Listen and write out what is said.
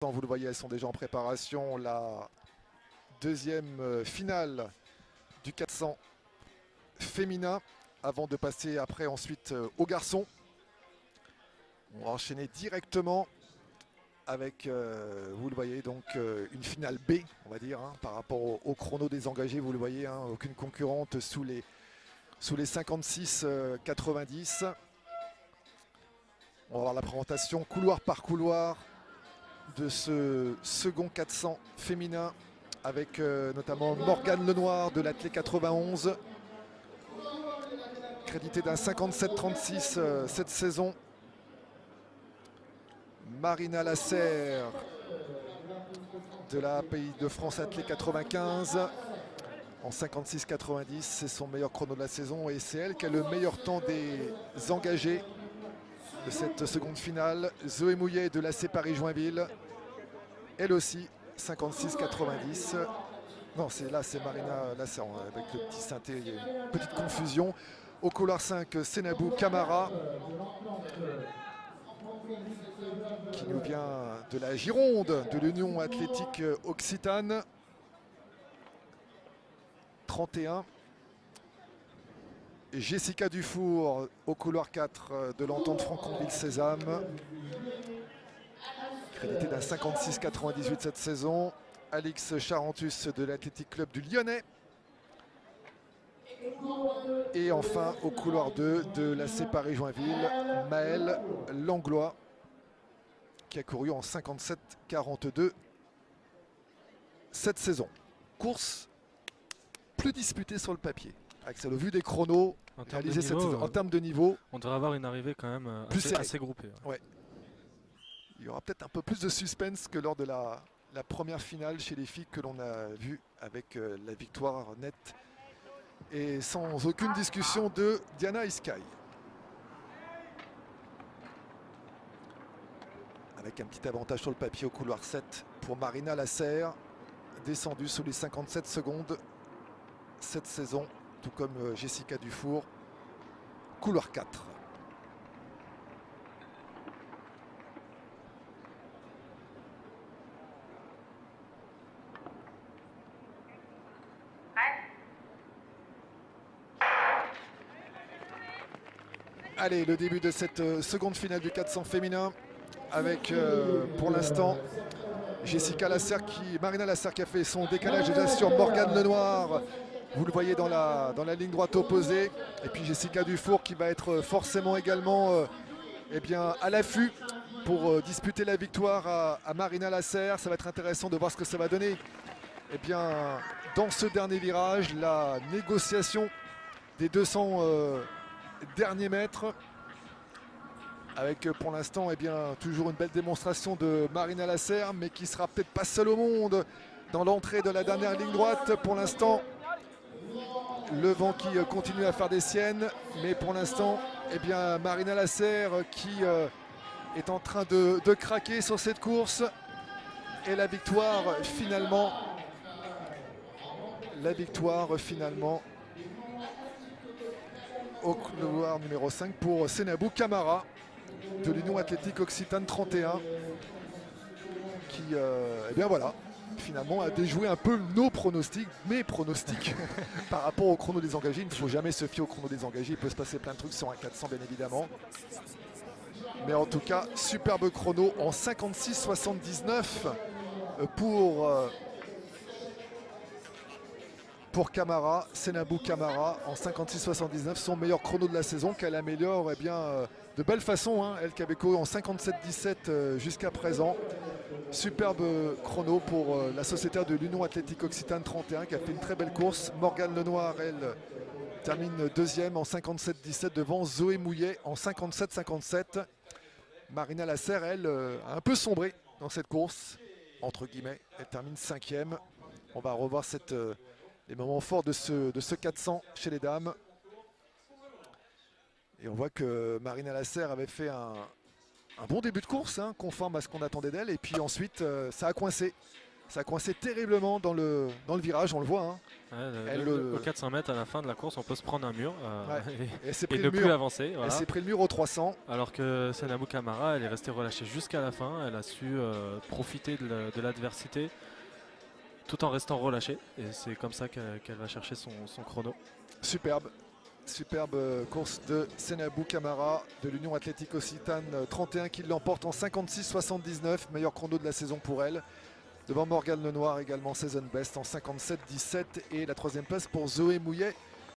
Vous le voyez, elles sont déjà en préparation. La deuxième finale du 400 féminin avant de passer après ensuite aux garçons. On va enchaîner directement avec, vous le voyez, donc une finale B, on va dire, hein, par rapport au chrono des engagés. Vous le voyez, hein, aucune concurrente sous les 56-90. On va voir la présentation couloir par couloir de ce second 400 féminin avec notamment Morgane Lenoir de l'Athlé 91, crédité d'un 57-36 cette saison. Marina Lasserre de la Pays de France Athlé 95 en 56-90, c'est son meilleur chrono de la saison et c'est elle qui a le meilleur temps des engagés de cette seconde finale. Zoé Mouillet de l'AC Paris-Joinville, elle aussi 56-90. Non, c'est Marina Lasserre avec le petit synthé, il y a une petite confusion. Au couloir 5, Senabou Camara, qui nous vient de la Gironde, de l'Union Athlétique Occitane. 31. Et Jessica Dufour au couloir 4 de l'Entente Franconville-Sésame, crédité d'un 56-98 cette saison. Alix Charentus de l'Athletic Club du Lyonnais. Et enfin au couloir 2 de l'AC Paris-Joinville, Maëlle Langlois, qui a couru en 57-42 cette saison. Course plus disputée sur le papier. Axel, au vu des chronos réalisés cette saison, en termes de niveau, on devrait avoir une arrivée quand même assez groupée. Ouais. Il y aura peut-être un peu plus de suspense que lors de la première finale chez les filles que l'on a vu avec la victoire nette et sans aucune discussion de Diana Iskai. Avec un petit avantage sur le papier au couloir 7 pour Marina Lasserre, descendue sous les 57 secondes cette saison, tout comme Jessica Dufour, couloir 4. Allez, le début de cette seconde finale du 400 féminin avec pour l'instant Marina Lasserre qui a fait son décalage déjà sur Morgane Lenoir. Vous le voyez dans la ligne droite opposée. Et puis Jessica Dufour qui va être forcément également à l'affût pour disputer la victoire à Marina Lasserre. Ça va être intéressant de voir ce que ça va donner. Dans ce dernier virage, la négociation des 200 derniers mètres. Avec pour l'instant toujours une belle démonstration de Marina Lasserre, mais qui sera peut-être pas seule au monde dans l'entrée de la dernière ligne droite. Pour l'instant, le vent qui continue à faire des siennes, mais pour l'instant, Marina Lasserre qui est en train de craquer sur cette course. Et la victoire finalement au couloir numéro 5 pour Senabou Camara de l'Union Athlétique Occitane 31, qui finalement a déjoué un peu mes pronostics par rapport au chrono des engagés. Il ne faut jamais se fier au chrono des engagés, il peut se passer plein de trucs sur un 400 bien évidemment. Mais en tout cas, superbe chrono en 56-79 pour Camara, Senabou Camara en 56-79, son meilleur chrono de la saison qu'elle améliore de belle façon, hein, elle qui avait couru en 57-17 jusqu'à présent. Superbe chrono pour la sociétaire de l'Union Athlétique Occitane 31 qui a fait une très belle course. Morgane Lenoir, elle, termine deuxième en 57-17 devant Zoé Mouillet en 57-57. Marina Lasserre, elle, a un peu sombré dans cette course, entre guillemets. Elle termine cinquième. On va revoir les moments forts de ce 400 chez les dames. Et on voit que Marina Lasserre avait fait un bon début de course, hein, conforme à ce qu'on attendait d'elle. Et puis ensuite, ça a coincé Ça a coincé terriblement dans le virage, on le voit. Hein. Ouais, au 400 mètres à la fin de la course, on peut se prendre un mur et ne plus avancer. Voilà. Elle s'est pris le mur au 300. Alors que Senabou Camara, elle est restée relâchée jusqu'à la fin. Elle a su profiter de l'adversité tout en restant relâchée. Et c'est comme ça qu'elle va chercher son chrono. Superbe course de Senabou Camara de l'Union Athlétique Occitane 31 qui l'emporte en 56-79. Meilleur chrono de la saison pour elle. Devant Morgane Lenoir également season best en 57-17 et la troisième place pour Zoé Mouillet